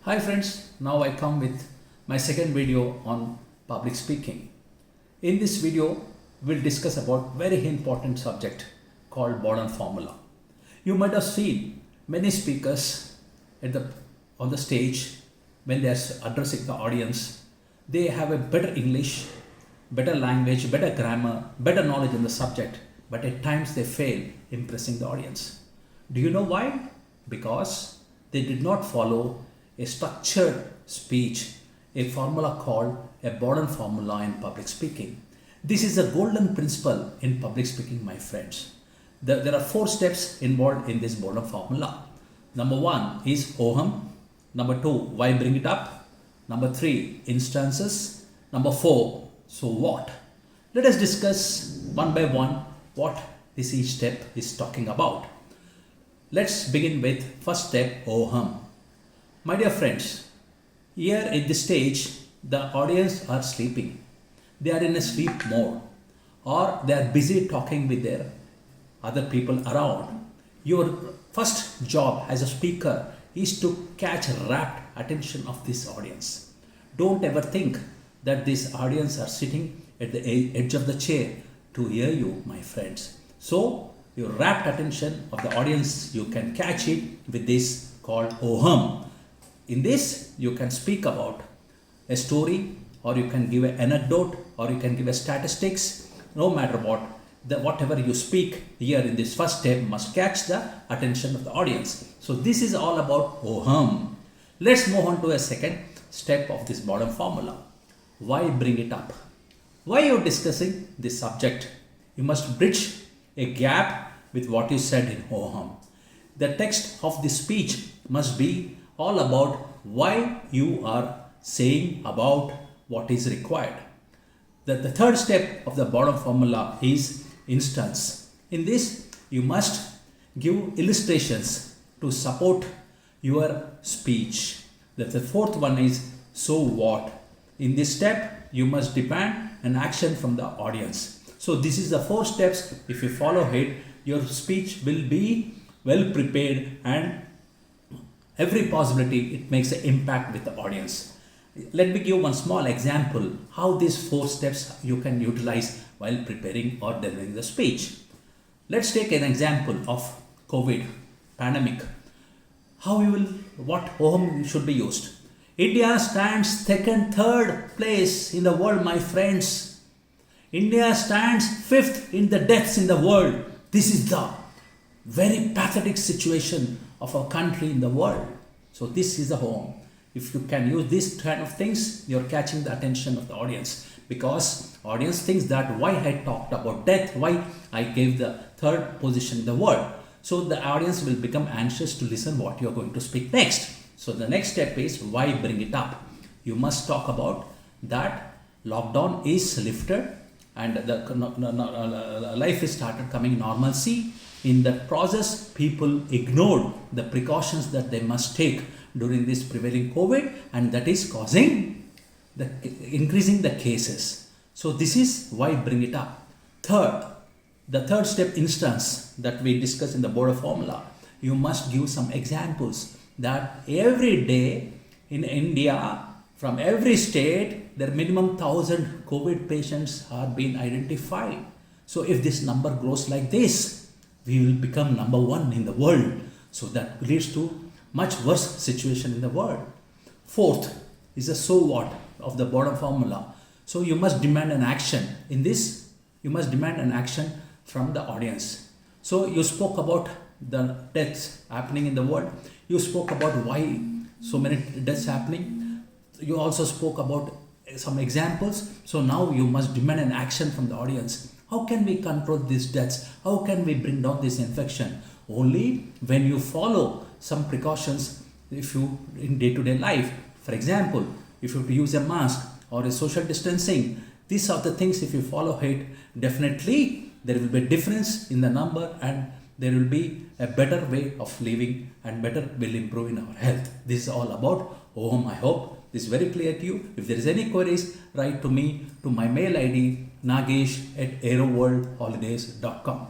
Hi friends, now I come with my second video on public speaking. In this video, we'll discuss about very important subject called Borden Formula. You might have seen many speakers on the stage when they are addressing the audience. They have a better English, better language, better grammar, better knowledge in the subject, but at times they fail impressing the audience. Do you know why? Because they did not follow a structured speech, a formula called a Borden Formula in public speaking. This is a golden principle in public speaking, my friends. There are 4 steps involved in this Borden Formula. Number 1 is oham. Number 2, why bring it up? Number 3, instances. Number 4, so what? Let us discuss one by one what this each step is talking about. Let's begin with first step, oham. My dear friends, here at this stage, the audience are sleeping. They are in a sleep mode, or they are busy talking with their other people around. Your first job as a speaker is to catch rapt attention of this audience. Don't ever think that this audience are sitting at the edge of the chair to hear you, my friends. So, your rapt attention of the audience, you can catch it with this called oham. In this, you can speak about a story, or you can give an anecdote, or you can give a statistics. No matter what, whatever you speak here in this first step must catch the attention of the audience. So this is all about oham. Let's move on to a second step of this Borden Formula. Why bring it up? Why you're discussing this subject? You must bridge a gap with what you said in oham. The text of the speech must be all about why you are saying about what is required. The third step of the Borden Formula is instance. In this, you must give illustrations to support your speech. The fourth one is so what. In this step, you must demand an action from the audience. So this is the 4 steps. If you follow it, your speech will be well prepared, and every possibility it makes an impact with the audience. Let me give one small example how these 4 steps you can utilize while preparing or delivering the speech. Let's take an example of COVID pandemic. What oham should be used? India stands third place in the world, my friends. India stands 5th in the deaths in the world. This is the very pathetic situation of a country in the world. So this is the home. If you can use this kind of things, you're catching the attention of the audience, because audience thinks that why I talked about death, why I gave the 3rd position in the world. So the audience will become anxious to listen what you're going to speak next. So the next step is why bring it up. You must talk about that lockdown is lifted and the life is started coming normalcy. In that process, people ignored the precautions that they must take during this prevailing COVID, and that is causing increasing the cases. So this is why bring it up. The third step instance that we discussed in the Borden Formula, you must give some examples that every day in India, from every state, there minimum 1,000 COVID patients are being identified. So if this number grows like this, we will become number 1 in the world. So that leads to much worse situation in the world. 4th is the so what of the Borden Formula. So you must demand an action. In this, you must demand an action from the audience. So you spoke about the deaths happening in the world. You spoke about why so many deaths happening. You also spoke about some examples. So now you must demand an action from the audience. How can we control these deaths? How can we bring down this infection? Only when you follow some precautions if you in day-to-day life. For example, if you use a mask or a social distancing, these are the things if you follow it, definitely there will be a difference in the number, and there will be a better way of living, and better will improve in our health. This is all about oham. I hope this is very clear to you. If there is any queries, write to me to my mail ID nagesh@aeroworldholidays.com.